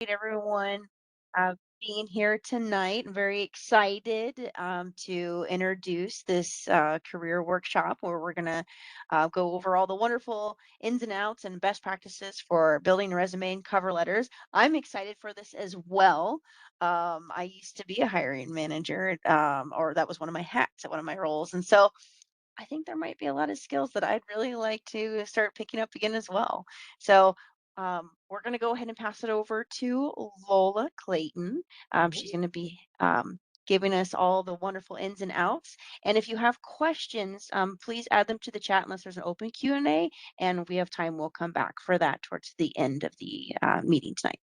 Everyone being here tonight. I'm very excited to introduce this career workshop where we're going to go over all the wonderful ins and outs and best practices for building a resume and cover letters. I'm excited for this as well. I used to be a hiring manager, or that was one of my hats at one of my roles. And so I think there might be a lot of skills that I'd really like to start picking up again as well. So we're going to go ahead and pass it over to Lola Clayton. She's going to be giving us all the wonderful ins and outs. And if you have questions, please add them to the chat unless there's an open Q&A. And if we have time, we'll come back for that towards the end of the meeting tonight.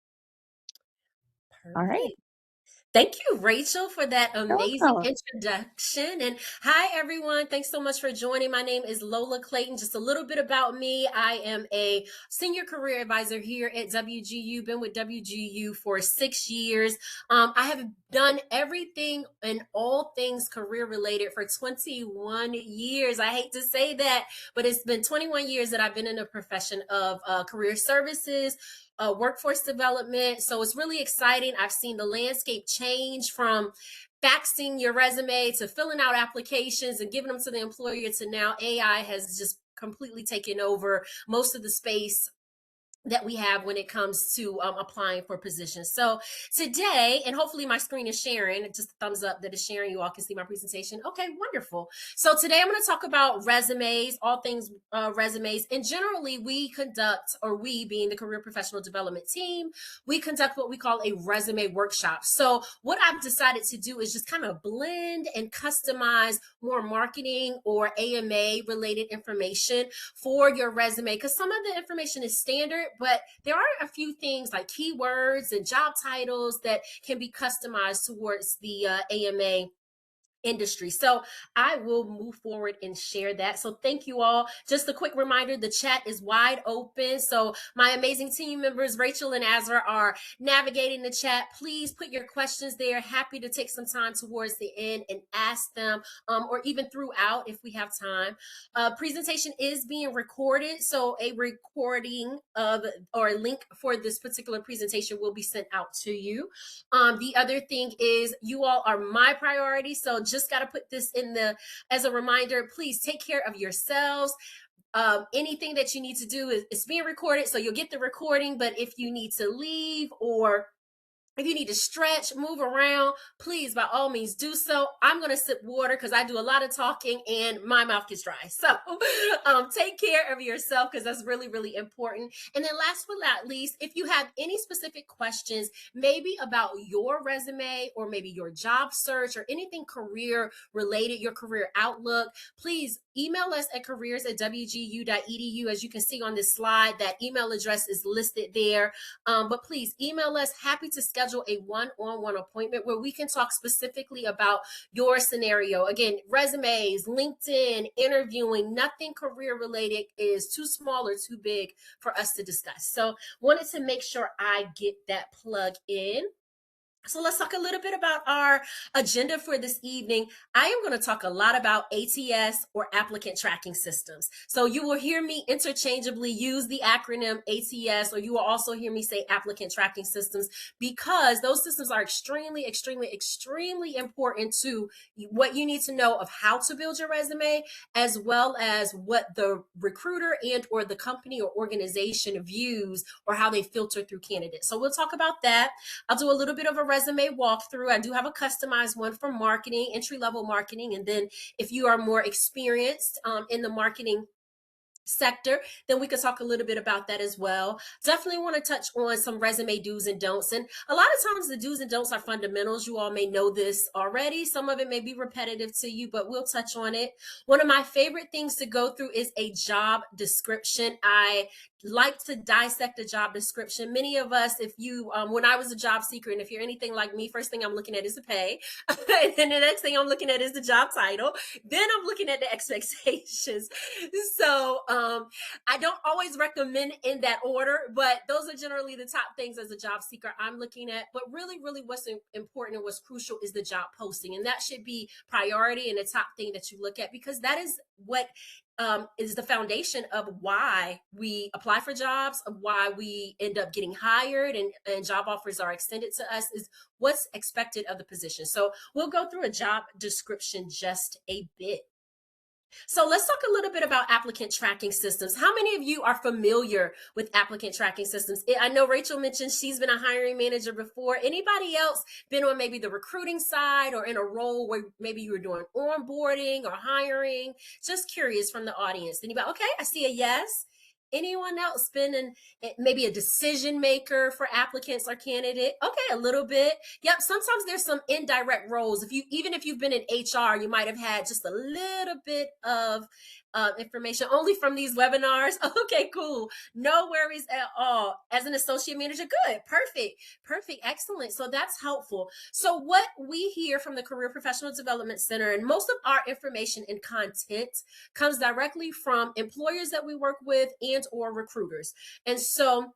All right. Perfect. Thank you, Rachel, for that You're amazing welcome. introduction. And hi, everyone. Thanks so much for joining. My name is Lola Clayton. Just a little bit about me. I am a senior career advisor here at WGU. Been with WGU for 6 years. I have done everything and all things career related for 21 years. I hate to say that, but it's been 21 years that I've been in the profession of career services, workforce development. So it's really exciting. I've seen the landscape change from faxing your resume to filling out applications and giving them to the employer to now AI has just completely taken over most of the space that we have when it comes to applying for positions. So today, and hopefully my screen is sharing, just a thumbs up that is sharing, you all can see my presentation. Okay, wonderful. So today I'm going to talk about resumes, all things resumes. And generally we conduct, or we being the career professional development team, we conduct what we call a resume workshop. So what I've decided to do is just kind of blend and customize more marketing or AMA related information for your resume, because some of the information is standard, but there are a few things like keywords and job titles that can be customized towards the AMA industry. So I will move forward and share that. So thank you all. Just a quick reminder, the chat is wide open. So my amazing team members, Rachel and Azra, are navigating the chat. Please put your questions there. Happy to take some time towards the end and ask them, or even throughout if we have time. Presentation is being recorded. So a recording of, or a link for this particular presentation will be sent out to you. The other thing is you all are my priority. So just got to put this in the, as a reminder, please take care of yourselves. Anything that you need to do is being recorded. So you'll get the recording, but if you need to leave or if you need to stretch, move around, please, by all means, do so. I'm going to sip water because I do a lot of talking and my mouth gets dry. So take care of yourself because that's really, really important. And then last but not least, if you have any specific questions, maybe about your resume or maybe your job search or anything career related, your career outlook, please email us at careers@wgu.edu. As you can see on this slide, that email address is listed there. But please email us. Happy to schedule a one-on-one appointment where we can talk specifically about your scenario. Again, resumes, LinkedIn, interviewing, nothing career related is too small or too big for us to discuss. So wanted to make sure I get that plug in. So let's talk a little bit about our agenda for this evening. I am going to talk a lot about ATS, or applicant tracking systems. So you will hear me interchangeably use the acronym ATS, or you will also hear me say applicant tracking systems, because those systems are extremely, extremely, extremely important to what you need to know of how to build your resume, as well as what the recruiter and or the company or organization views or how they filter through candidates. So we'll talk about that. I'll do a little bit of a resume walkthrough. I do have a customized one for marketing, entry-level marketing. And then if you are more experienced in the marketing sector, then we could talk a little bit about that as well. Definitely want to touch on some resume do's and don'ts. And a lot of times the do's and don'ts are fundamentals. You all may know this already. Some of it may be repetitive to you, but we'll touch on it. One of my favorite things to go through is a job description. I like to dissect a job description. Many of us, if you, when I was a job seeker, and if you're anything like me, first thing I'm looking at is the pay. And then the next thing I'm looking at is the job title. Then I'm looking at the expectations. So I don't always recommend in that order, but those are generally the top things as a job seeker I'm looking at. But really, really what's important and what's crucial is the job posting. And that should be priority and the top thing that you look at, because that is what is the foundation of why we apply for jobs, of why we end up getting hired and job offers are extended to us, is what's expected of the position. So we'll go through a job description just a bit. So let's talk a little bit about applicant tracking systems. How many of you are familiar with applicant tracking systems? I know Rachel mentioned she's been a hiring manager before. Anybody else been on maybe the recruiting side or in a role where maybe you were doing onboarding or hiring? Just curious from the audience. Anybody? Okay, I see a yes. Anyone else been in maybe a decision maker for applicants or candidate? Okay, a little bit. Yep, sometimes there's some indirect roles. Even if you've been in HR, you might have had just a little bit of information only from these webinars. Okay, cool. No worries at all. As an associate manager, good, perfect, excellent. So that's helpful. So what we hear from the Career Professional Development Center, and most of our information and content comes directly from employers that we work with and or recruiters. And so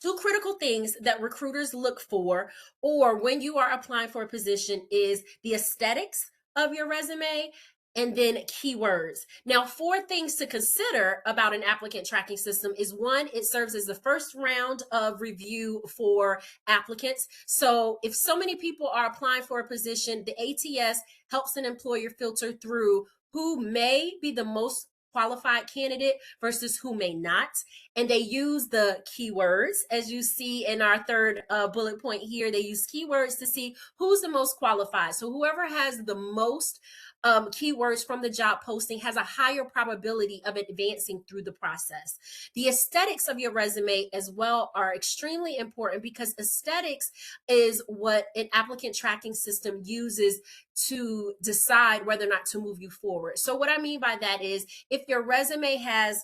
two critical things that recruiters look for, or when you are applying for a position, is the aesthetics of your resume and then keywords. Now, four things to consider about an applicant tracking system is: one, it serves as the first round of review for applicants. So if so many people are applying for a position, the ATS helps an employer filter through who may be the most qualified candidate versus who may not. And they use the keywords, as you see in our third bullet point here. They use keywords to see who's the most qualified. So whoever has the most keywords from the job posting has a higher probability of advancing through the process. The aesthetics of your resume as well are extremely important, because aesthetics is what an applicant tracking system uses to decide whether or not to move you forward. So what I mean by that is, if your resume has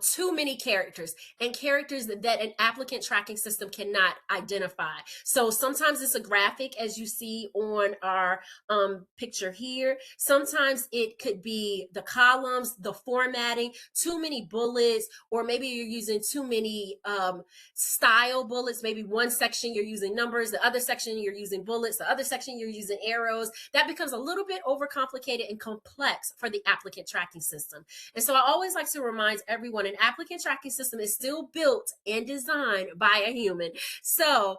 too many characters, and characters that an applicant tracking system cannot identify. So sometimes it's a graphic, as you see on our picture here. Sometimes it could be the columns, the formatting, too many bullets, or maybe you're using too many style bullets. Maybe one section you're using numbers, the other section you're using bullets, the other section you're using arrows. That becomes a little bit overcomplicated and complex for the applicant tracking system. And so I always like to remind everyone, an applicant tracking system is still built and designed by a human. So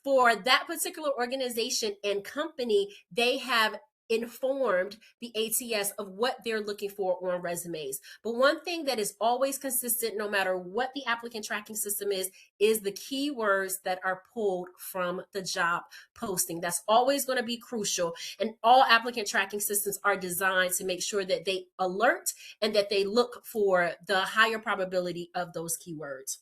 for that particular organization and company, they have informed the ATS of what they're looking for on resumes. But one thing that is always consistent, no matter what the applicant tracking system is the keywords that are pulled from the job posting. That's always going to be crucial. And all applicant tracking systems are designed to make sure that they alert and that they look for the higher probability of those keywords.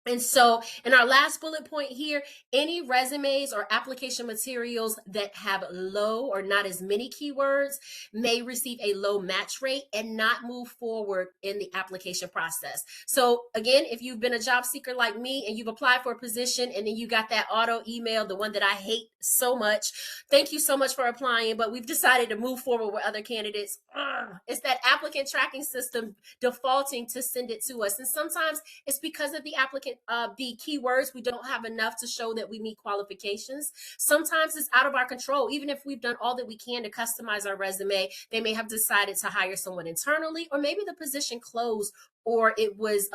And so in our last bullet point here, any resumes or application materials that have low or not as many keywords may receive a low match rate and not move forward in the application process. So again, if you've been a job seeker like me and you've applied for a position and then you got that auto email, the one that I hate so much, thank you so much for applying, but we've decided to move forward with other candidates. It's that applicant tracking system defaulting to send it to us. And sometimes it's because of the applicant the keywords, we don't have enough to show that we meet qualifications. Sometimes it's out of our control. Even if we've done all that we can to customize our resume, they may have decided to hire someone internally, or maybe the position closed, or it was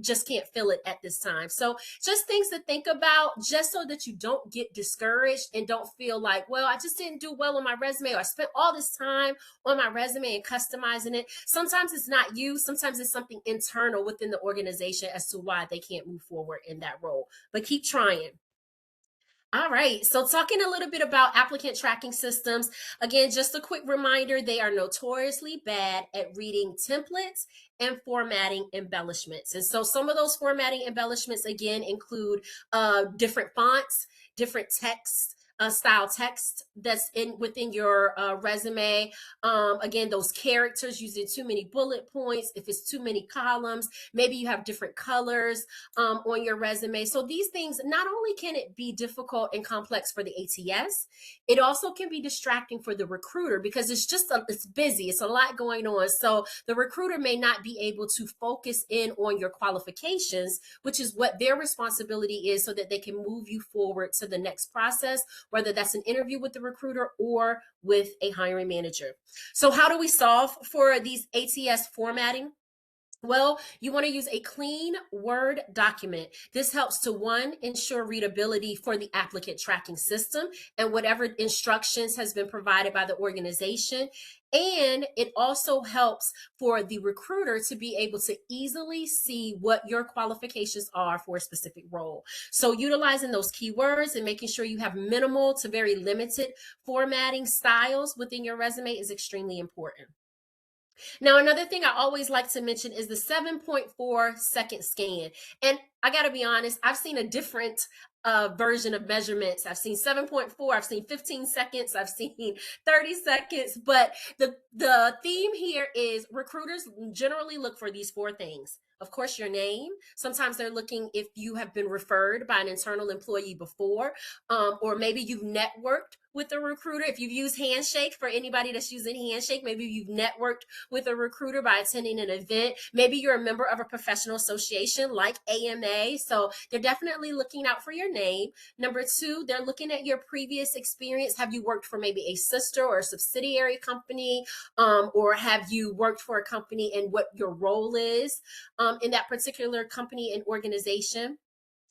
just can't fill it at this time. So just things to think about, just so that you don't get discouraged and don't feel like, well, I just didn't do well on my resume, or I spent all this time on my resume and customizing it. Sometimes it's not you. Sometimes it's something internal within the organization as to why they can't move forward in that role. But keep trying. All right, so talking a little bit about applicant tracking systems. Again, just a quick reminder, they are notoriously bad at reading templates and formatting embellishments. And so some of those formatting embellishments, again, include different fonts, different text, style text that's within your resume. Again, those characters, using too many bullet points, if it's too many columns, maybe you have different colors on your resume. So these things, not only can it be difficult and complex for the ATS, it also can be distracting for the recruiter, because it's busy, it's a lot going on. So the recruiter may not be able to focus in on your qualifications, which is what their responsibility is, so that they can move you forward to the next process, whether that's an interview with the recruiter or with a hiring manager. So how do we solve for these ATS formatting? Well, you want to use a clean Word document. This helps to, one, ensure readability for the applicant tracking system and whatever instructions has been provided by the organization. And it also helps for the recruiter to be able to easily see what your qualifications are for a specific role. So utilizing those keywords and making sure you have minimal to very limited formatting styles within your resume is extremely important. Now, another thing I always like to mention is the 7.4 second scan. And I got to be honest, I've seen a different version of measurements. I've seen 7.4, I've seen 15 seconds, I've seen 30 seconds. But the theme here is recruiters generally look for these four things. Of course, your name. Sometimes they're looking if you have been referred by an internal employee before, or maybe you've networked with a recruiter. If you've used Handshake, for anybody that's using Handshake, maybe you've networked with a recruiter by attending an event. Maybe you're a member of a professional association like AMA. So they're definitely looking out for your name. Number two, they're looking at your previous experience. Have you worked for maybe a sister or a subsidiary company? Or have you worked for a company and what your role is in that particular company and organization?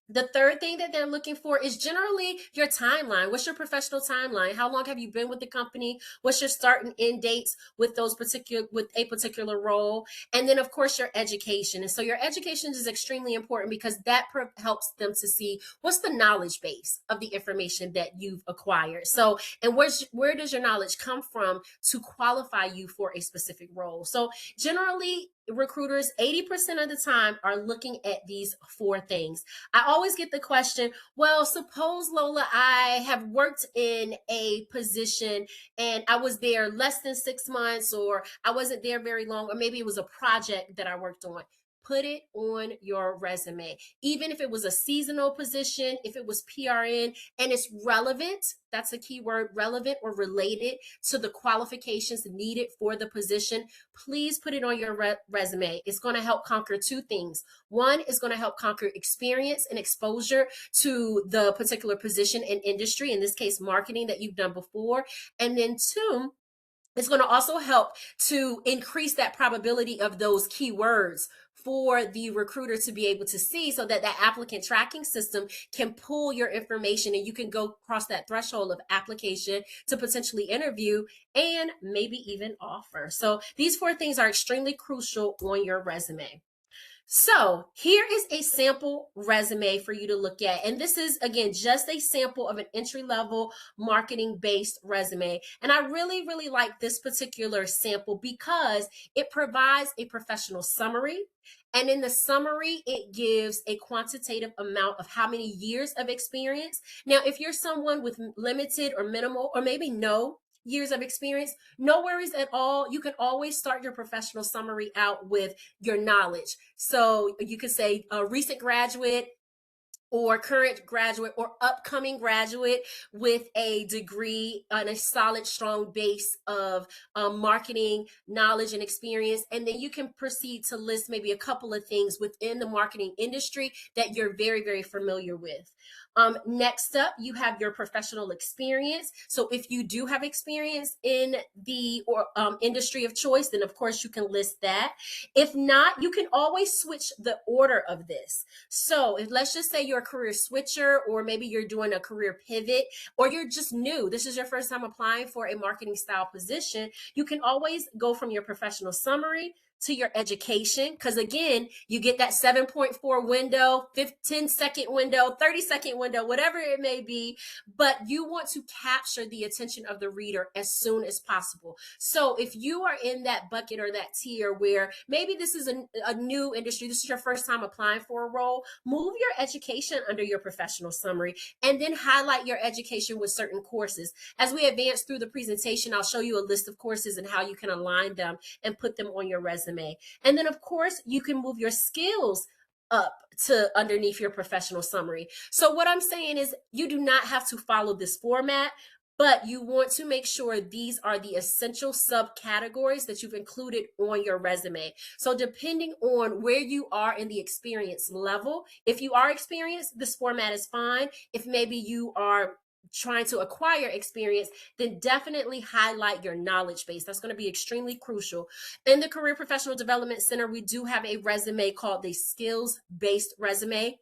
The third thing that they're looking for is generally your timeline. What's your professional timeline? How long have you been with the company? What's your start and end dates with a particular role? And then of course your education. And so your education is extremely important because that helps them to see what's the knowledge base of the information that you've acquired. So, and where does your knowledge come from to qualify you for a specific role? So generally, recruiters 80% of the time are looking at these four things. I always get the question, well, suppose, Lola, I have worked in a position and I was there less than 6 months, or I wasn't there very long, or maybe it was a project that I worked on. Put it on your resume. Even if it was a seasonal position, if it was PRN and it's relevant, that's a key word, relevant or related to the qualifications needed for the position, please put it on your resume. It's going to help conquer two things. One is going to help conquer experience and exposure to the particular position and industry, in this case, marketing that you've done before. And then two, it's going to also help to increase that probability of those keywords for the recruiter to be able to see, so that that applicant tracking system can pull your information and you can go across that threshold of application to potentially interview and maybe even offer. So these four things are extremely crucial on your resume. So here is a sample resume for you to look at. And this is, again, just a sample of an entry-level marketing-based resume. And I really, really like this particular sample because it provides a professional summary. And in the summary, it gives a quantitative amount of how many years of experience. Now, if you're someone with limited or minimal or maybe no years of experience, no worries at all. You can always start your professional summary out with your knowledge. So you could say a recent graduate, or current graduate, or upcoming graduate with a degree and a solid, strong base of marketing knowledge and experience. And then you can proceed to list maybe a couple of things within the marketing industry that you're very, very familiar with. Next up, you have your professional experience. So if you do have experience in the industry of choice, then of course you can list that. If not, you can always switch the order of this. So if, let's just say you're a career switcher, or maybe you're doing a career pivot, or you're just new, this is your first time applying for a marketing style position, you can always go from your professional summary to your education, because again, you get that 7.4 window, 15-second window, 30-second window, whatever it may be, but you want to capture the attention of the reader as soon as possible. So if you are in that bucket or that tier where maybe this is a new industry, this is your first time applying for a role, move your education under your professional summary and then highlight your education with certain courses. As we advance through the presentation, I'll show you a list of courses and how you can align them and put them on your resume. And then of course you can move your skills up to underneath your professional summary. So what I'm saying is you do not have to follow this format, but you want to make sure these are the essential subcategories that you've included on your resume. So depending on where you are in the experience level, if you are experienced, this format is fine. If maybe you are trying to acquire experience, then definitely highlight your knowledge base. That's going to be extremely crucial. In the Career Professional Development Center, we do have a resume called the skills based resume.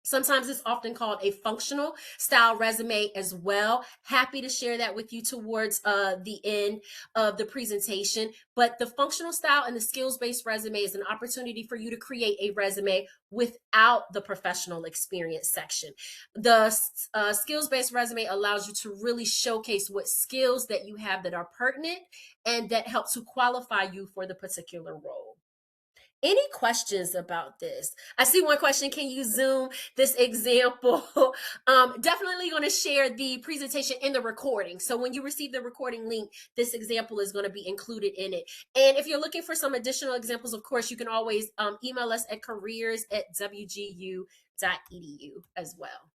Sometimes it's often called a functional style resume as well. Happy to share that with you towards the end of the presentation. But the functional style and the skills based resume is an opportunity for you to create a resume without the professional experience section. The skills based resume allows you to really showcase what skills that you have that are pertinent and that help to qualify you for the particular role. Any questions about this? I see one question. Can you zoom this example? Definitely going to share the presentation in the recording. So when you receive the recording link, this example is going to be included in it. And if you're looking for some additional examples, of course, you can always email us at careers@wgu.edu as well.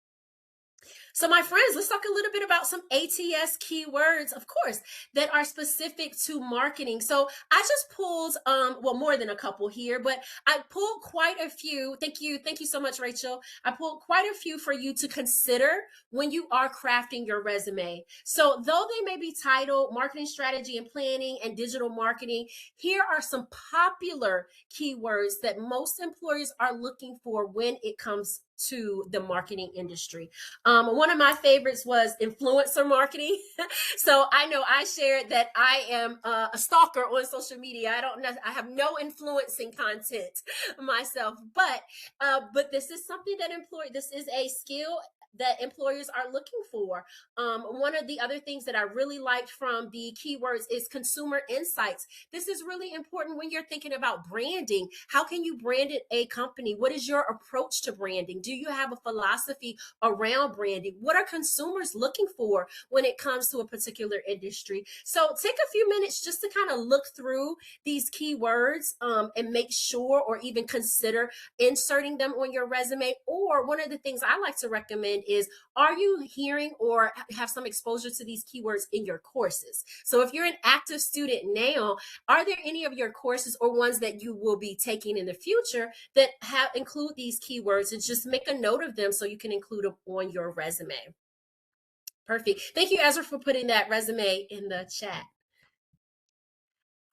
So, my friends, let's talk a little bit about some ATS keywords, of course, that are specific to marketing. So, I just pulled, well, more than a couple here, but I pulled quite a few. Thank you so much, Rachel. I pulled quite a few for you to consider when you are crafting your resume. So, though they may be titled Marketing Strategy and Planning and Digital Marketing, here are some popular keywords that most employers are looking for when it comes to the marketing industry. One of my favorites was influencer marketing. So I know I shared that I am a stalker on social media. I have no influencing content myself, but this is something that this is a skill that employers are looking for. One of the other things that I really liked from the keywords is consumer insights. This is really important when you're thinking about branding. How can you brand a company? What is your approach to branding? Do you have a philosophy around branding? What are consumers looking for when it comes to a particular industry? So take a few minutes just to kind of look through these keywords and make sure or even consider inserting them on your resume. Or one of the things I like to recommend is, are you hearing or have some exposure to these keywords in your courses? So if you're an active student now, are there any of your courses or ones that you will be taking in the future that include these keywords, and just make a note of them so you can include them on your resume? Perfect. Thank you, Ezra, for putting that resume in the chat.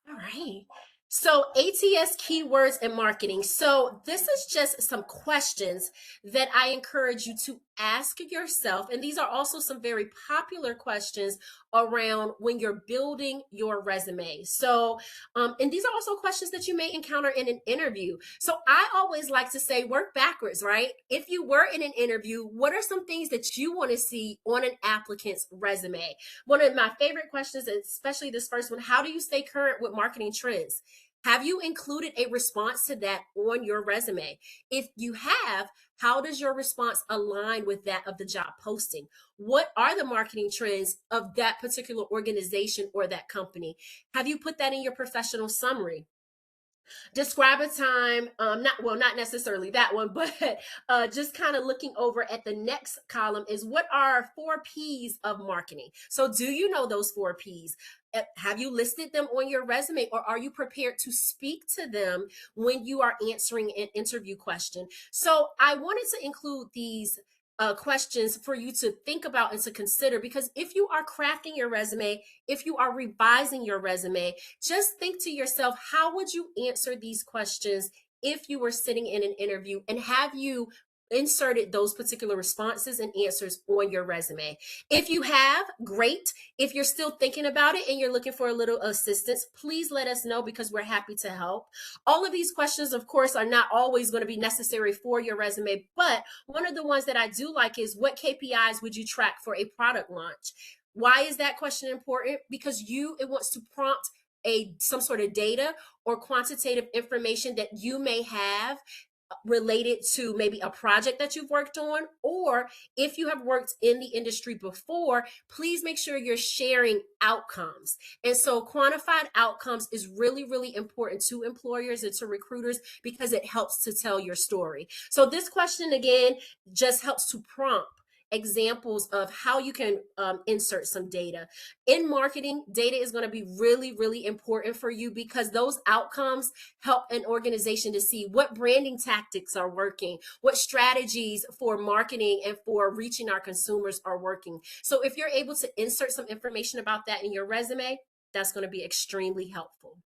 All right. So ATS keywords and marketing. So this is just some questions that I encourage you to ask yourself. And these are also some very popular questions around when you're building your resume. So, and these are also questions that you may encounter in an interview. So I always like to say, work backwards, right? If you were in an interview, what are some things that you want to see on an applicant's resume? One of my favorite questions, especially this first one, how do you stay current with marketing trends? Have you included a response to that on your resume? If you have, how does your response align with that of the job posting? What are the marketing trends of that particular organization or that company? Have you put that in your professional summary? Describe a time, not necessarily that one, but just kind of looking over at the next column is, what are 4 P's of marketing? So do you know those 4 P's? Have you listed them on your resume, or are you prepared to speak to them when you are answering an interview question? So I wanted to include these questions for you to think about and to consider, because if you are crafting your resume, if you are revising your resume, just think to yourself, how would you answer these questions if you were sitting in an interview, and have you inserted those particular responses and answers on your resume? If you have, great. If you're still thinking about it and you're looking for a little assistance, please let us know, because we're happy to help. All of these questions, of course, are not always going to be necessary for your resume, but one of the ones that I do like is, what KPIs would you track for a product launch? Why is that question important? Because it wants to prompt some sort of data or quantitative information that you may have related to maybe a project that you've worked on, or if you have worked in the industry before, please make sure you're sharing outcomes. And so quantified outcomes is really, really important to employers and to recruiters, because it helps to tell your story. So this question, again, just helps to prompt examples of how you can insert some data. In marketing, data is going to be really, really important for you because those outcomes help an organization to see what branding tactics are working, what strategies for marketing and for reaching our consumers are working. So if you're able to insert some information about that in your resume, that's going to be extremely helpful.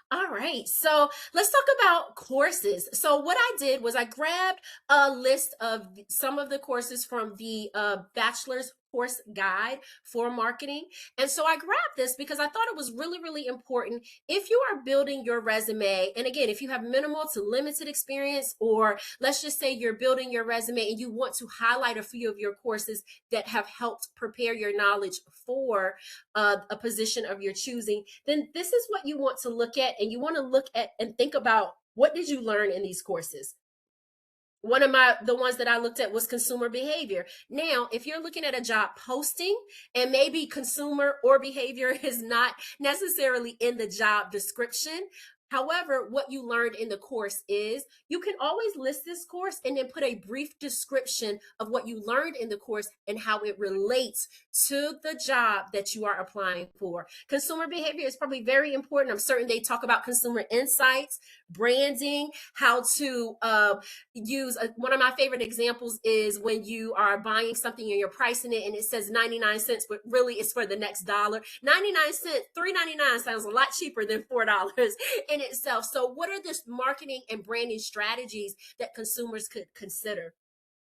All right, so let's talk about courses. So what I did was I grabbed a list of some of the courses from the bachelor's course guide for marketing. And so I grabbed this because I thought it was really, really important if you are building your resume. And again, if you have minimal to limited experience, or let's just say you're building your resume and you want to highlight a few of your courses that have helped prepare your knowledge for a position of your choosing, then this is what you want to look at. And you want to look at and think about, what did you learn in these courses? One of the ones that I looked at was consumer behavior. Now, if you're looking at a job posting and maybe consumer or behavior is not necessarily in the job description, however, what you learned in the course is, you can always list this course and then put a brief description of what you learned in the course and how it relates to the job that you are applying for. Consumer behavior is probably very important. I'm certain they talk about consumer insights, branding, how to use one of my favorite examples is when you are buying something and you're pricing it and it says 99 cents, but really it's for the next dollar. 99 cents, $3.99 sounds a lot cheaper than $4 in itself. So what are the marketing and branding strategies that consumers could consider?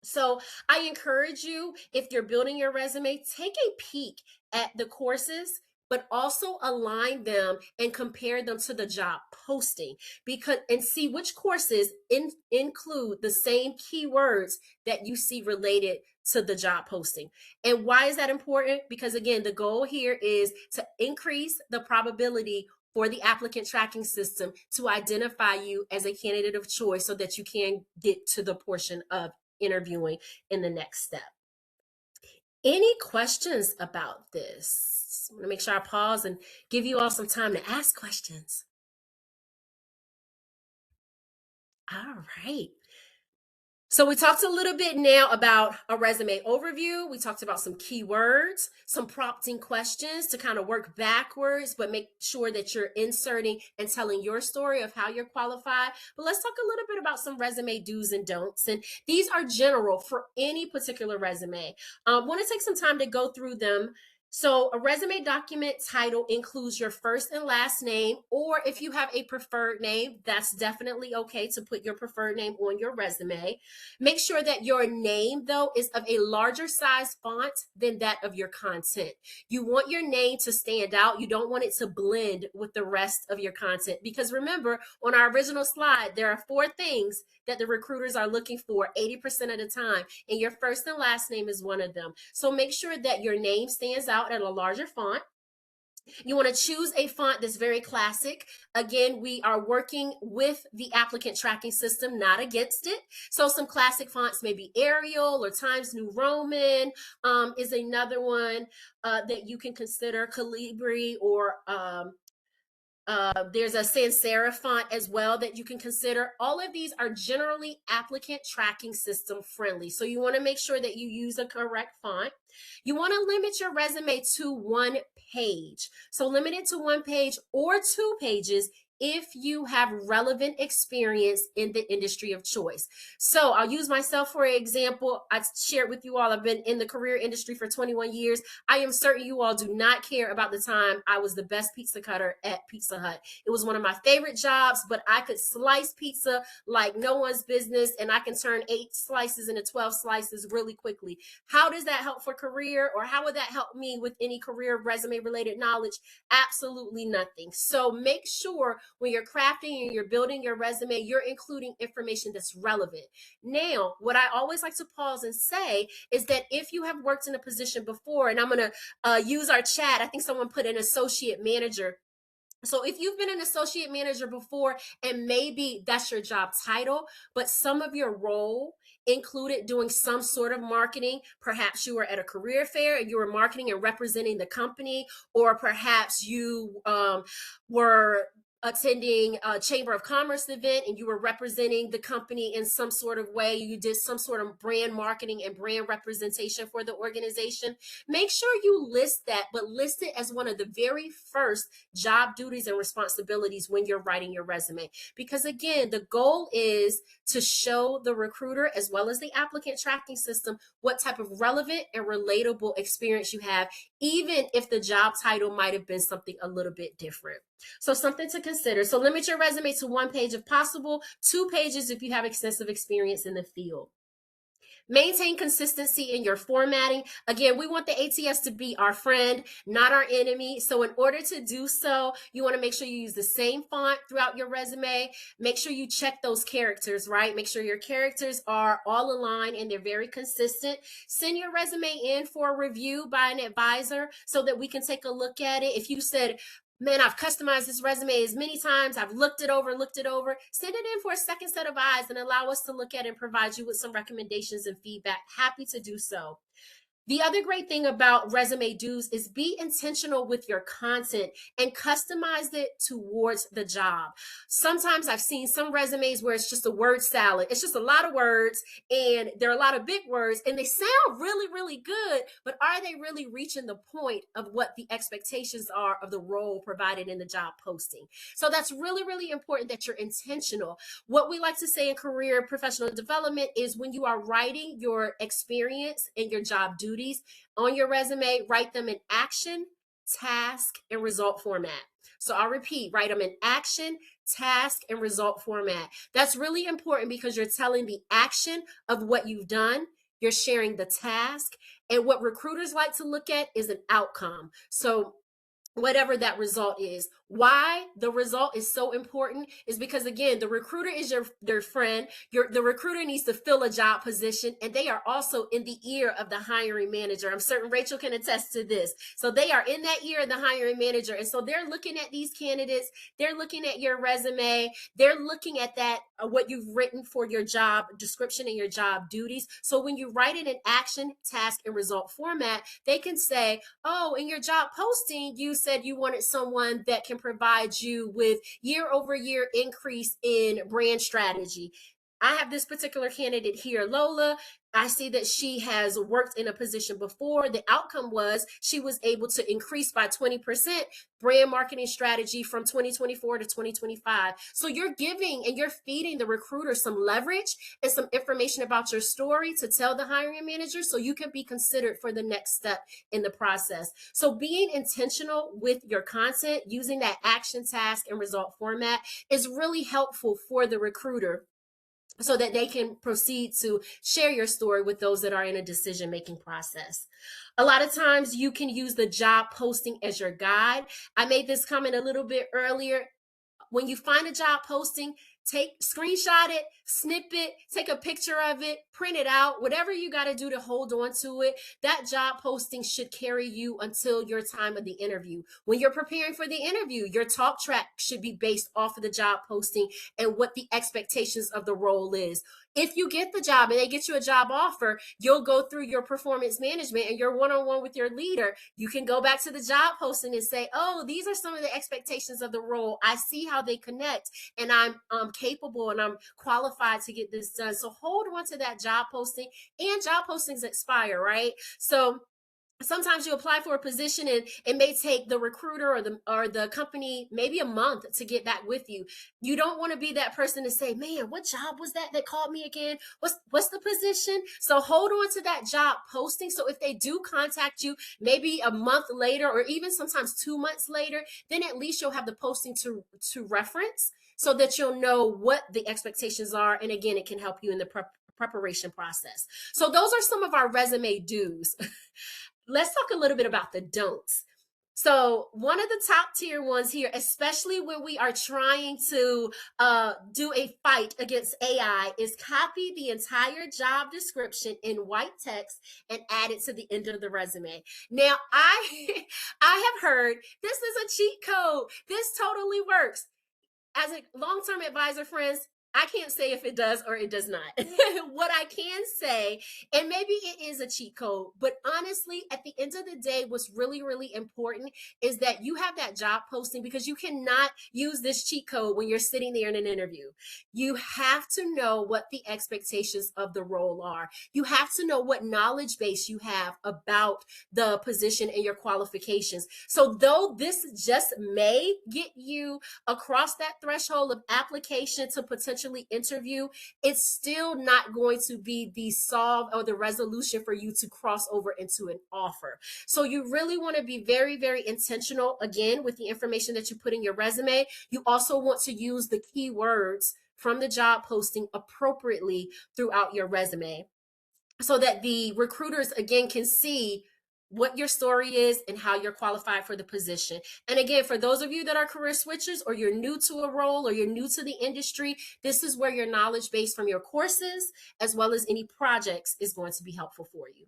So I encourage you, if you're building your resume, take a peek at the courses, but also align them and compare them to the job posting, because and see which courses include the same keywords that you see related to the job posting. And why is that important? Because again, the goal here is to increase the probability for the applicant tracking system to identify you as a candidate of choice so that you can get to the portion of interviewing in the next step. Any questions about this? I'm going to make sure I pause and give you all some time to ask questions. All right. So we talked a little bit now about a resume overview. We talked about some keywords, some prompting questions to kind of work backwards, but make sure that you're inserting and telling your story of how you're qualified. But let's talk a little bit about some resume do's and don'ts. And these are general for any particular resume. I want to take some time to go through them. So a resume document title includes your first and last name, or if you have a preferred name, that's definitely okay to put your preferred name on your resume. Make sure that your name, though, is of a larger size font than that of your content. You want your name to stand out. You don't want it to blend with the rest of your content, because remember, on our original slide, there are 4 things that the recruiters are looking for 80% of the time, and your first and last name is one of them. So make sure that your name stands out at a larger font. You want to choose a font that's very classic. Again, we are working with the applicant tracking system, not against it. So some classic fonts, maybe Arial or Times New Roman is another one that you can consider. Calibri, or there's a sans serif font as well that you can consider. All of these are generally applicant tracking system friendly. So you want to make sure that you use a correct font. You want to limit your resume to 1 page. So limit it to 1 page or 2 pages if you have relevant experience in the industry of choice. So I'll use myself for an example. I shared with you all, I've been in the career industry for 21 years. I am certain you all do not care about the time I was the best pizza cutter at Pizza Hut. It was one of my favorite jobs, but I could slice pizza like no one's business, and I can turn 8 slices into 12 slices really quickly. How does that help for career, or how would that help me with any career resume related knowledge? Absolutely nothing. So make sure when you're crafting and you're building your resume, you're including information that's relevant. Now, what I always like to pause and say is that if you have worked in a position before, and I'm going to use our chat, I think someone put an associate manager. So if you've been an associate manager before, and maybe that's your job title, but some of your role included doing some sort of marketing, perhaps you were at a career fair and you were marketing and representing the company, or perhaps you were attending a Chamber of Commerce event and you were representing the company in some sort of way, you did some sort of brand marketing and brand representation for the organization, make sure you list that, but list it as one of the very first job duties and responsibilities when you're writing your resume. Because again, the goal is to show the recruiter as well as the applicant tracking system what type of relevant and relatable experience you have, even if the job title might have been something a little bit different. So something to consider. So limit your resume to 1 page if possible, 2 pages if you have extensive experience in the field. Maintain consistency in your formatting. Again, we want the ATS to be our friend, not our enemy. So in order to do so, you want to make sure you use the same font throughout your resume. Make sure you check those characters, right? Make sure your characters are all aligned and they're very consistent. Send your resume in for a review by an advisor so that we can take a look at it. If you said, man, I've customized this resume as many times, I've looked it over, send it in for a second set of eyes and allow us to look at it and provide you with some recommendations and feedback. Happy to do so. The other great thing about resume dues is be intentional with your content and customize it towards the job. Sometimes I've seen some resumes where it's just a word salad. It's just a lot of words and there are a lot of big words and they sound really, really good, but are they really reaching the point of what the expectations are of the role provided in the job posting? So that's really, really important that you're intentional. What we like to say in career professional development is when you are writing your experience and your job duties on your resume, write them in action, task, and result format. So I'll repeat, write them in action, task, and result format. That's really important because you're telling the action of what you've done, you're sharing the task, and what recruiters like to look at is an outcome. So whatever that result is. Why the result is so important is because again, the recruiter is their friend. The recruiter needs to fill a job position and they are also in the ear of the hiring manager. I'm certain Rachel can attest to this. So they are in that ear of the hiring manager. And so they're looking at these candidates, they're looking at your resume, they're looking at that, what you've written for your job description and your job duties. So when you write it in action, task, and result format, they can say, oh, in your job posting, you said you wanted someone that can provide you with year-over-year increase in brand strategy. I have this particular candidate here, Lola. I see that she has worked in a position before. The outcome was she was able to increase by 20% brand marketing strategy from 2024 to 2025. So you're giving and you're feeding the recruiter some leverage and some information about your story to tell the hiring manager so you can be considered for the next step in the process. So being intentional with your content, using that action, task, and result format is really helpful for the recruiter so that they can proceed to share your story with those that are in a decision-making process. A lot of times you can use the job posting as your guide. I made this comment a little bit earlier. When you find a job posting, screenshot it, snip it, take a picture of it, print it out, whatever you got to do to hold on to it. That job posting should carry you until your time of the interview. When you're preparing for the interview, your talk track should be based off of the job posting and what the expectations of the role is. If you get the job and they get you a job offer, you'll go through your performance management and your one-on-one with your leader. You can go back to the job posting and say, oh, these are some of the expectations of the role. I see how they connect and I'm capable and I'm qualified to get this done. So hold on to that job posting, and job postings expire, right? So sometimes you apply for a position and it may take the recruiter or the company maybe a month to get back with you. You don't want to be that person to say, man, what job was that called me again? What's the position? So hold on to that job posting. So if they do contact you maybe a month later or even sometimes 2 months later, then at least you'll have the posting to reference so that you'll know what the expectations are. And again, it can help you in the preparation process. So those are some of our resume do's. Let's talk a little bit about the don'ts. So one of the top tier ones here, especially when we are trying to do a fight against AI, is copy the entire job description in white text and add it to the end of the resume. Now, I have heard this is a cheat code. This totally works. As a long-term advisor, friends, I can't say if it does or it does not. What I can say, and maybe it is a cheat code, but honestly, at the end of the day, what's really, really important is that you have that job posting, because you cannot use this cheat code when you're sitting there in an interview. You have to know what the expectations of the role are. You have to know what knowledge base you have about the position and your qualifications. So, though this just may get you across that threshold of application to potentially interview, it's still not going to be the solve or the resolution for you to cross over into an offer. So you really want to be very, very intentional again with the information that you put in your resume. You also want to use the keywords from the job posting appropriately throughout your resume, so that the recruiters again can see what your story is and how you're qualified for the position. And again, for those of you that are career switchers, or you're new to a role, or you're new to the industry, this is where your knowledge base from your courses as well as any projects is going to be helpful for you.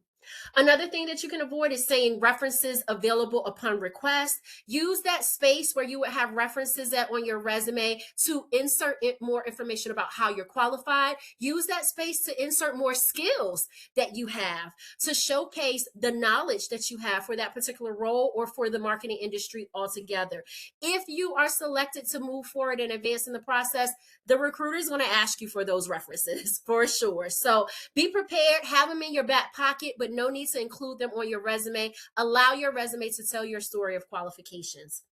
Another thing that you can avoid is saying references available upon request. Use that space where you would have references at on your resume to insert more information about how you're qualified. Use that space to insert more skills that you have to showcase the knowledge that you have for that particular role or for the marketing industry altogether. If you are selected to move forward and advance in the process, the recruiter is going to ask you for those references for sure. So be prepared, have them in your back pocket, but no need to include them on your resume. Allow your resume to tell your story of qualifications.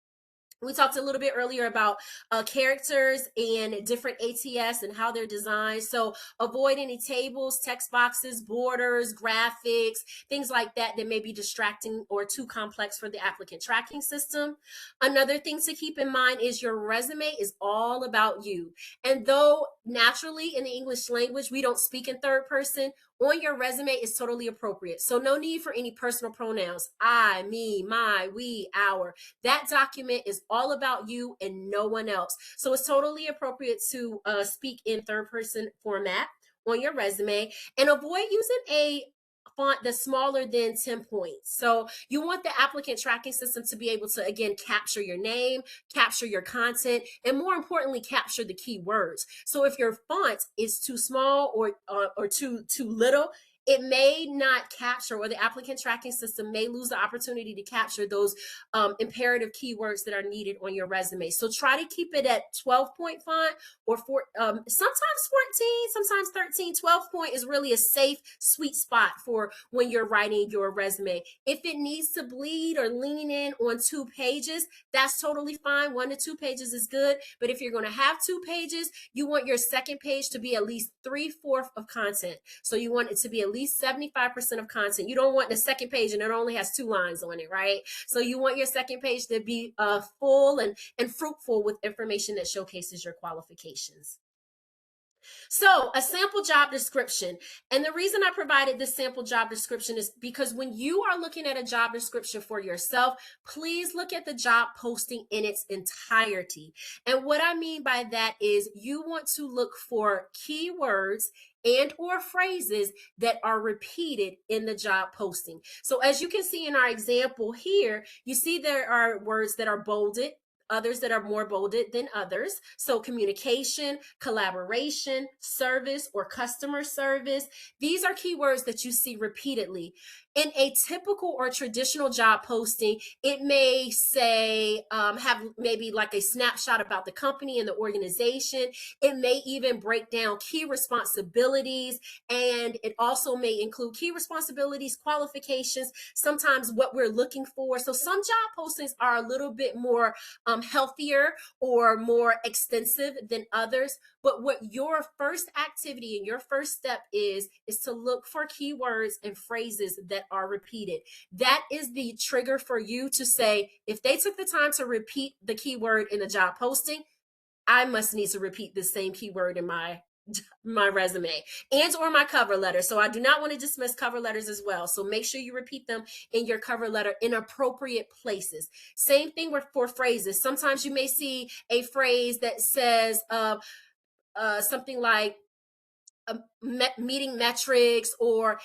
We talked a little bit earlier about characters and different ATS and how they're designed. So avoid any tables, text boxes, borders, graphics, things like that that may be distracting or too complex for the applicant tracking system. Another thing to keep in mind is your resume is all about you. And though naturally in the English language, we don't speak in third person, on your resume is totally appropriate. So no need for any personal pronouns. I, me, my, we, our. That document is all about you and no one else. So it's totally appropriate to speak in third person format on your resume, and avoid using a font that's smaller than 10 points. So you want the applicant tracking system to be able to, again, capture your name, capture your content, and more importantly, capture the keywords. So if your font is too small or too little, it may not capture, or the applicant tracking system may lose the opportunity to capture those imperative keywords that are needed on your resume. So try to keep it at 12-point font, or sometimes 14, sometimes 13. 12-point is really a safe, sweet spot for when you're writing your resume. If it needs to bleed or lean in on 2 pages, that's totally fine. 1 to 2 pages is good. But if you're going to have 2 pages, you want your second page to be at least 3/4 of content. So you want it to be at least 75% of content. You don't want the second page and it only has 2 lines on it, right? So you want your second page to be full and fruitful with information that showcases your qualifications. So, a sample job description. And the reason I provided this sample job description is because when you are looking at a job description for yourself, please look at the job posting in its entirety. And what I mean by that is you want to look for keywords and or phrases that are repeated in the job posting. So as you can see in our example here, you see there are words that are bolded, others that are more bolded than others. So communication, collaboration, service, or customer service. These are keywords that you see repeatedly. In a typical or traditional job posting, it may say, have maybe like a snapshot about the company and the organization. It may even break down key responsibilities, and it also may include key responsibilities, qualifications, sometimes what we're looking for. So some job postings are a little bit more healthier or more extensive than others. But what your first activity and your first step is to look for keywords and phrases that are repeated. That is the trigger for you to say, if they took the time to repeat the keyword in the job posting, I must need to repeat the same keyword in my resume and or my cover letter. So I do not want to dismiss cover letters as well. So make sure you repeat them in your cover letter in appropriate places. Same thing for phrases. Sometimes you may see a phrase that says something like, meeting metrics or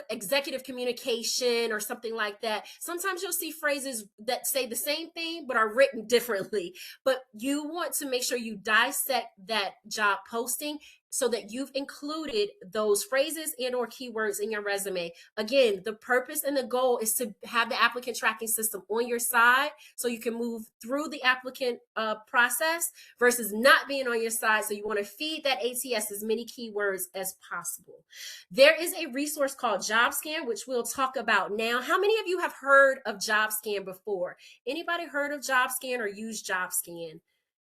executive communication or something like that. Sometimes you'll see phrases that say the same thing but are written differently. But you want to make sure you dissect that job posting so that you've included those phrases and or keywords in your resume. Again, the purpose and the goal is to have the applicant tracking system on your side so you can move through the applicant process versus not being on your side. So you want to feed that ATS as many keywords as possible. There is a resource called JobScan, which we'll talk about now. How many of you have heard of JobScan before? Anybody heard of JobScan or used JobScan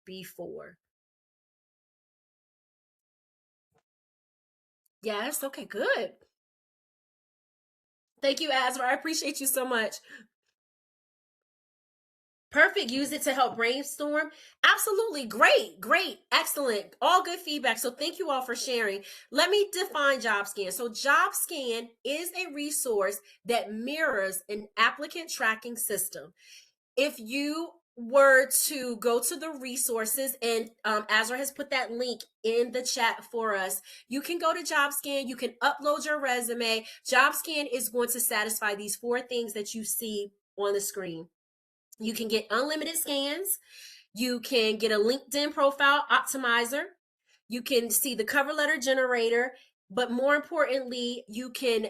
before? Yes. Okay, good. Thank you, Asra. I appreciate you so much. Perfect. Use it to help brainstorm. Absolutely. Great. Excellent. All good feedback. So thank you all for sharing. Let me define JobScan. So JobScan is a resource that mirrors an applicant tracking system. If you were to go to the resources, and Azra has put that link in the chat for us, you can go to JobScan, you can upload your resume. JobScan is going to satisfy these 4 things that you see on the screen. You can get unlimited scans. You can get a LinkedIn profile optimizer. You can see the cover letter generator. But more importantly, you can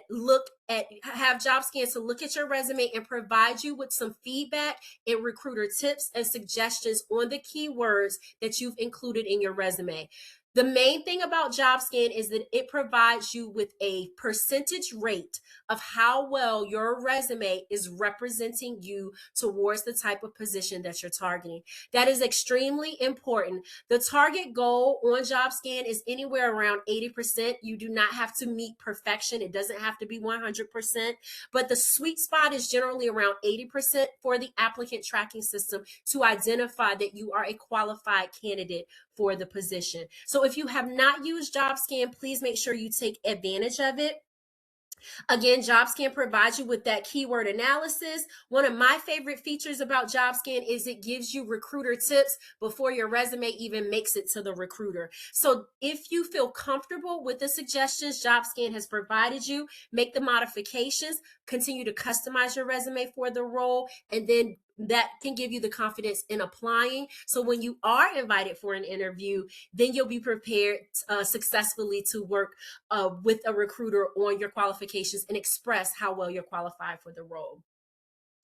have JobScan to look at your resume and provide you with some feedback and recruiter tips and suggestions on the keywords that you've included in your resume. The main thing about JobScan is that it provides you with a percentage rate of how well your resume is representing you towards the type of position that you're targeting. That is extremely important. The target goal on JobScan is anywhere around 80%. You do not have to meet perfection. It doesn't have to be 100%, but the sweet spot is generally around 80% for the applicant tracking system to identify that you are a qualified candidate for the position. So if you have not used JobScan, please make sure you take advantage of it. Again, JobScan provides you with that keyword analysis. One of my favorite features about JobScan is it gives you recruiter tips before your resume even makes it to the recruiter. So if you feel comfortable with the suggestions JobScan has provided you, make the modifications, continue to customize your resume for the role, and then that can give you the confidence in applying. So when you are invited for an interview, then you'll be prepared successfully to work with a recruiter on your qualifications and express how well you're qualified for the role.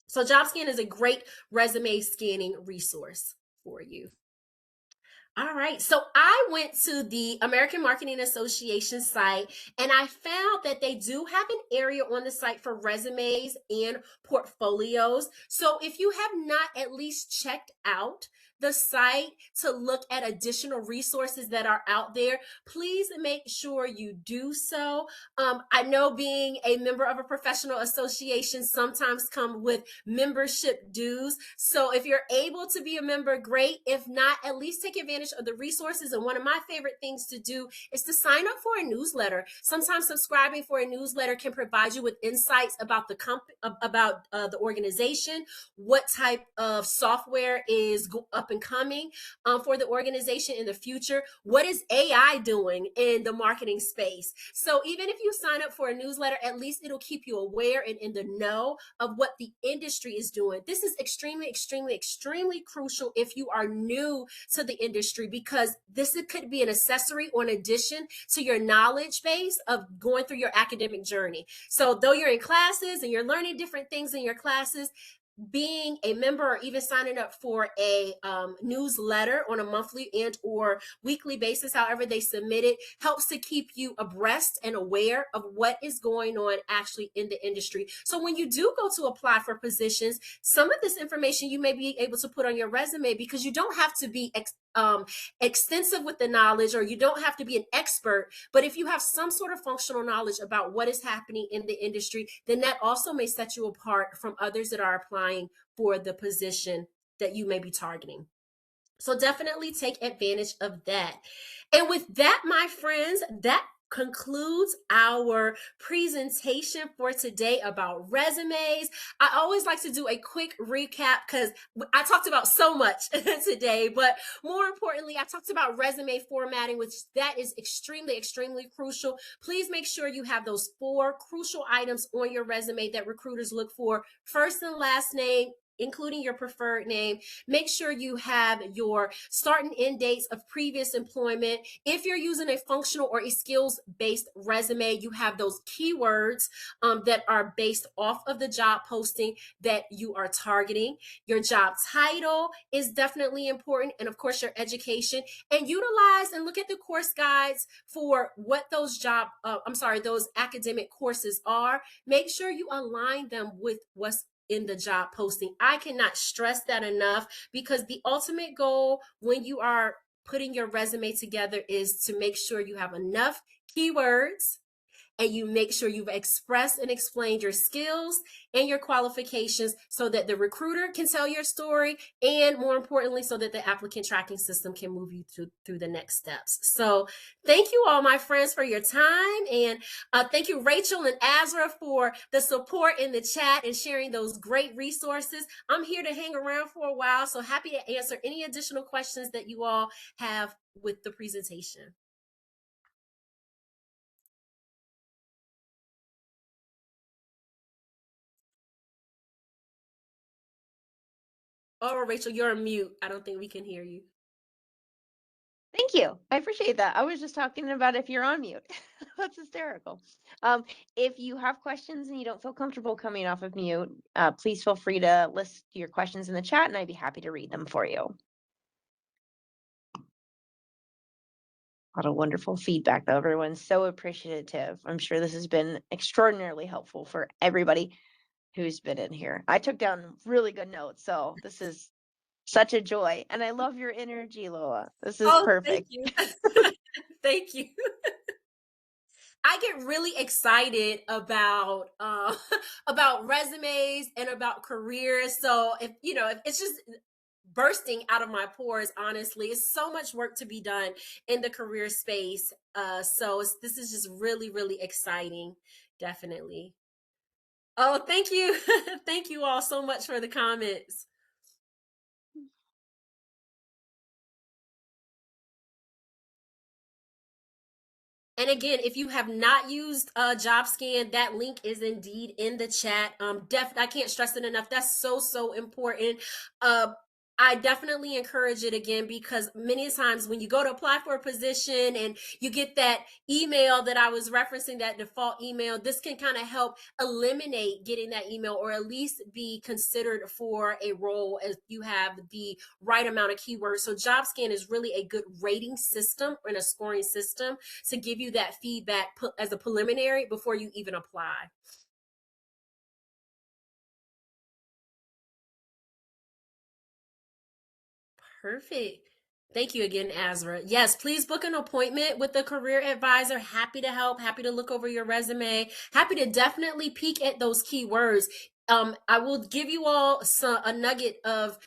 So JobScan is a great resume scanning resource for you. All right. So I went to the American Marketing Association site and I found that they do have an area on the site for resumes and portfolios. So if you have not at least checked out the site to look at additional resources that are out there, please make sure you do so. I know being a member of a professional association sometimes come with membership dues. So if you're able to be a member, great. If not, at least take advantage of the resources. And one of my favorite things to do is to sign up for a newsletter. Sometimes subscribing for a newsletter can provide you with insights about the the organization, what type of software is up and coming for the organization in the future, what is AI doing in the marketing space. So even if you sign up for a newsletter, at least it'll keep you aware and in the know of what the industry is doing. This is extremely crucial if you are new to the industry, because this could be an accessory or an addition to your knowledge base of going through your academic journey. So though you're in classes and you're learning different things in your classes, being a member or even signing up for a newsletter on a monthly and or weekly basis, however they submit it, helps to keep you abreast and aware of what is going on actually in the industry. So when you do go to apply for positions, some of this information you may be able to put on your resume, because you don't have to be extensive with the knowledge, or you don't have to be an expert, but if you have some sort of functional knowledge about what is happening in the industry, then that also may set you apart from others that are applying for the position that you may be targeting. So definitely take advantage of that. And with that, my friends, that concludes our presentation for today about resumes. I always like to do a quick recap because I talked about so much today, but more importantly, I talked about resume formatting, which that is extremely, extremely crucial. Please make sure you have those 4 crucial items on your resume that recruiters look for: first and last name, including your preferred name. Make sure you have your start and end dates of previous employment. If you're using a functional or a skills based resume, you have those keywords that are based off of the job posting that you are targeting. Your job title is definitely important, and of course your education. And utilize and look at the course guides for what those those academic courses are. Make sure you align them with what's in the job posting. I cannot stress that enough, because the ultimate goal when you are putting your resume together is to make sure you have enough keywords and you make sure you've expressed and explained your skills and your qualifications so that the recruiter can tell your story, and more importantly, so that the applicant tracking system can move you through the next steps. So thank you all, my friends, for your time. And thank you, Rachel and Azra, for the support in the chat and sharing those great resources. I'm here to hang around for a while, so happy to answer any additional questions that you all have with the presentation. Oh, Rachel, you're on mute. I don't think we can hear you. Thank you. I appreciate that. I was just talking about if you're on mute. That's hysterical. If you have questions and you don't feel comfortable coming off of mute, please feel free to list your questions in the chat and I'd be happy to read them for you. A lot of wonderful feedback, though. Everyone's so appreciative. I'm sure this has been extraordinarily helpful for everybody who's been in here. I took down really good notes, so this is such a joy. And I love your energy, Lola. This is Thank perfect. you. Thank you. I get really excited about about resumes and about careers. So if it's just bursting out of my pores, honestly. It's so much work to be done in the career space. This is just really, really exciting. Definitely. Oh, thank you. Thank you all so much for the comments. And again, if you have not used JobScan, that link is indeed in the chat. I can't stress it enough. That's so, so important. I definitely encourage it again, because many times when you go to apply for a position and you get that email that I was referencing, that default email, this can kind of help eliminate getting that email, or at least be considered for a role if you have the right amount of keywords. So JobScan is really a good rating system and a scoring system to give you that feedback as a preliminary before you even apply. Perfect. Thank you again, Azra. Yes, please book an appointment with the career advisor. Happy to help, happy to look over your resume, happy to definitely peek at those keywords. I will give you all a nugget of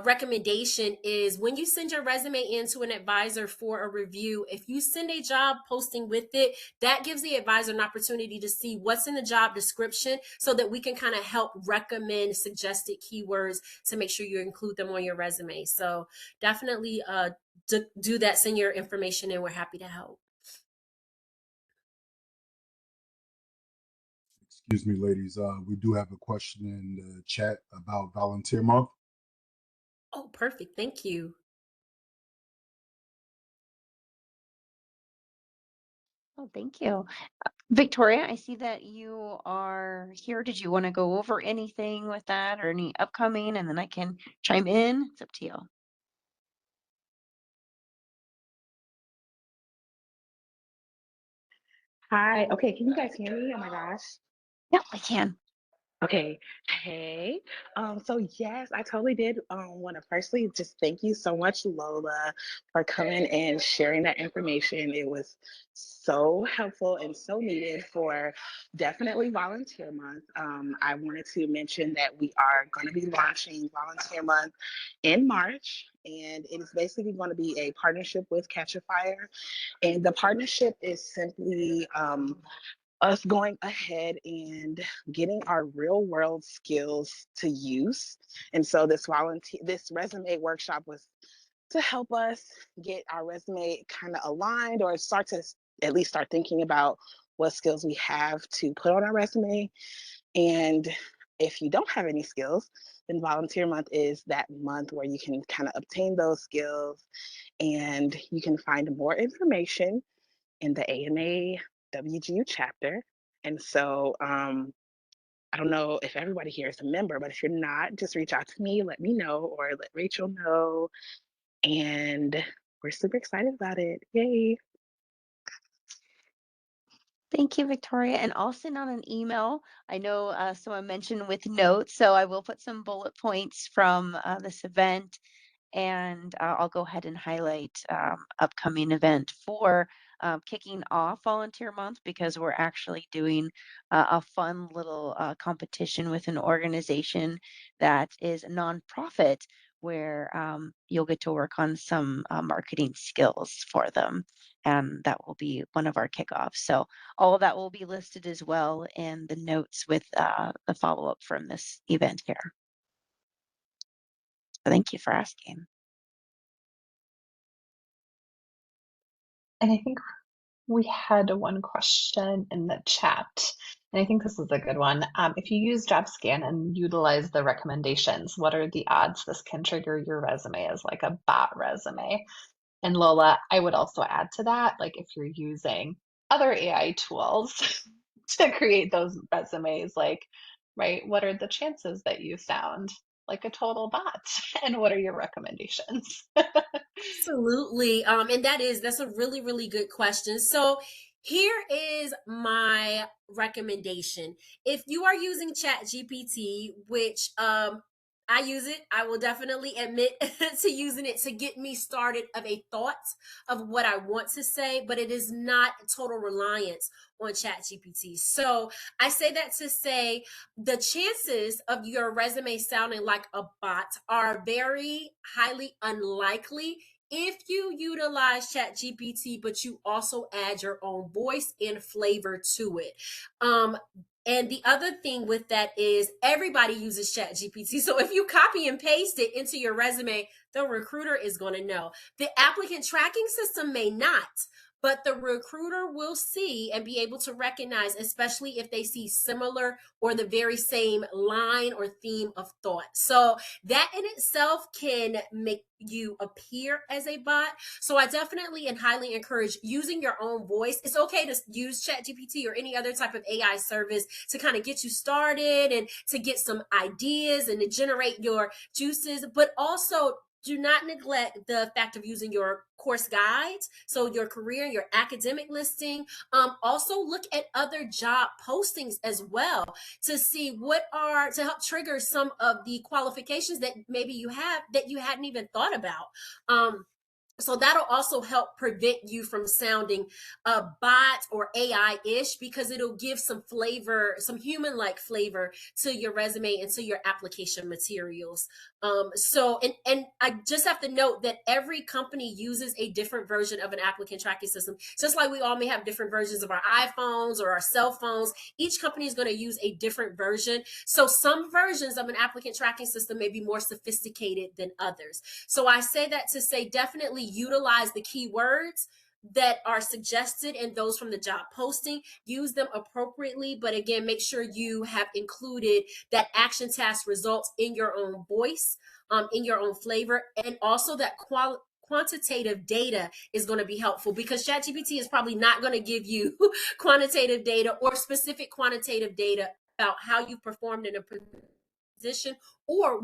recommendation is when you send your resume into an advisor for a review, if you send a job posting with it, that gives the advisor an opportunity to see what's in the job description so that we can kind of help recommend suggested keywords to make sure you include them on your resume. So definitely do that, send your information, and we're happy to help. Excuse me, ladies. We do have a question in the chat about Volunteer Month. Oh, perfect. Thank you. Oh, thank you. Victoria, I see that you are here. Did you want to go over anything with that or any upcoming? And then I can chime in. It's up to you. Hi. Okay, can you guys hear me? Oh my gosh. Yeah, I can. Okay. Hey. So yes, I totally did want to firstly just thank you so much, Lola, for coming and sharing that information. It was so helpful and so needed for definitely Volunteer Month. I wanted to mention that we are going to be launching Volunteer Month in March, and it is basically going to be a partnership with Catch a Fire. And the partnership is simply us going ahead and getting our real world skills to use. And so this resume workshop was to help us get our resume kind of aligned, or start to at least start thinking about what skills we have to put on our resume. And if you don't have any skills, then Volunteer Month is that month where you can kind of obtain those skills, and you can find more information in the AMA WGU chapter. And so I don't know if everybody here is a member, but if you're not, just reach out to me, let me know, or let Rachel know. And we're super excited about it. Yay. Thank you, Victoria. And I'll send out an email. I know someone mentioned with notes, so I will put some bullet points from this event, and I'll go ahead and highlight upcoming event for kicking off Volunteer Month, because we're actually doing a fun little competition with an organization that is a nonprofit, where you'll get to work on some marketing skills for them. And that will be one of our kickoffs. So all of that will be listed as well in the notes with the follow up from this event here. So thank you for asking. And I think we had one question in the chat, and I think this is a good one. If you use JobScan and utilize the recommendations, what are the odds this can trigger your resume as like a bot resume? And Lola, I would also add to that, like if you're using other AI tools to create those resumes, like, right, what are the chances that you sound like a total bot? And what are your recommendations? Absolutely. And that's a really, really good question. So here is my recommendation. If you are using Chat GPT, which I use it, I will definitely admit to using it to get me started of a thought of what I want to say, but it is not total reliance on Chat GPT. So I say that to say the chances of your resume sounding like a bot are very highly unlikely if you utilize Chat GPT, but you also add your own voice and flavor to it. And the other thing with that is everybody uses Chat GPT. So if you copy and paste it into your resume, the recruiter is going to know. The applicant tracking system may not, but the recruiter will see and be able to recognize, especially if they see similar or the very same line or theme of thought. So that in itself can make you appear as a bot. So I definitely and highly encourage using your own voice. It's okay to use ChatGPT or any other type of AI service to kind of get you started and to get some ideas and to generate your juices, but also do not neglect the fact of using your course guides, so your career, your academic listing. Also look at other job postings as well to see to help trigger some of the qualifications that maybe you have that you hadn't even thought about. So that'll also help prevent you from sounding a bot or AI-ish, because it'll give some flavor, some human-like flavor to your resume and to your application materials. And I just have to note that every company uses a different version of an applicant tracking system. Just like we all may have different versions of our iPhones or our cell phones, each company is going to use a different version. So some versions of an applicant tracking system may be more sophisticated than others. So I say that to say definitely utilize the keywords that are suggested and those from the job posting. Use them appropriately, but again, make sure you have included that action task results in your own voice, in your own flavor, and also that quantitative data is going to be helpful, because ChatGPT is probably not going to give you quantitative data or specific quantitative data about how you performed in a position, or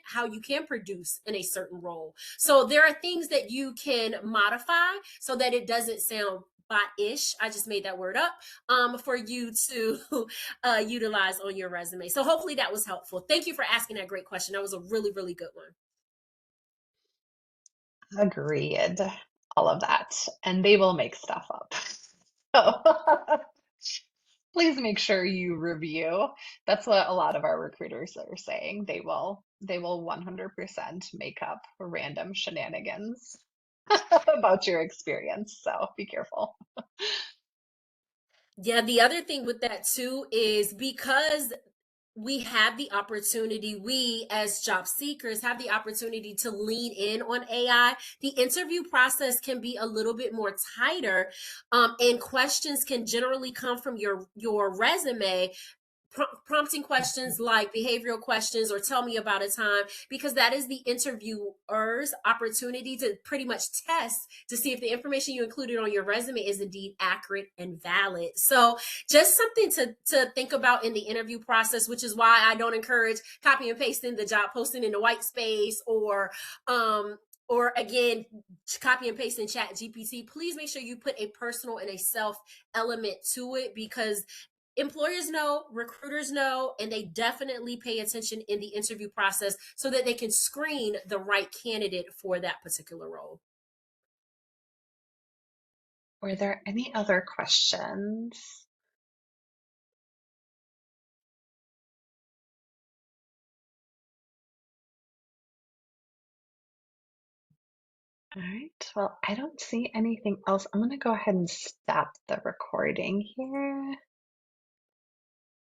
how you can produce in a certain role. So there are things that you can modify so that it doesn't sound bot-ish. I just made that word up, for you to utilize on your resume. So hopefully that was helpful. Thank you for asking that great question. That was a really, really good one. Agreed. All of that. And they will make stuff up. So please make sure you review. That's what a lot of our recruiters are saying. They will 100% make up random shenanigans about your experience. So be careful. Yeah, the other thing with that too is because we have the opportunity, we as job seekers have the opportunity to lean in on AI. The interview process can be a little bit more tighter, and questions can generally come from your resume, prompting questions like behavioral questions or tell me about a time, because that is the interviewer's opportunity to pretty much test to see if the information you included on your resume is indeed accurate and valid. So just something to think about in the interview process, which is why I don't encourage copy and pasting the job posting into white space, or again, copy and paste in Chat GPT. Please make sure you put a personal and a self element to it, because employers know, recruiters know, and they definitely pay attention in the interview process so that they can screen the right candidate for that particular role. Were there any other questions? All right. Well, I don't see anything else. I'm going to go ahead and stop the recording here.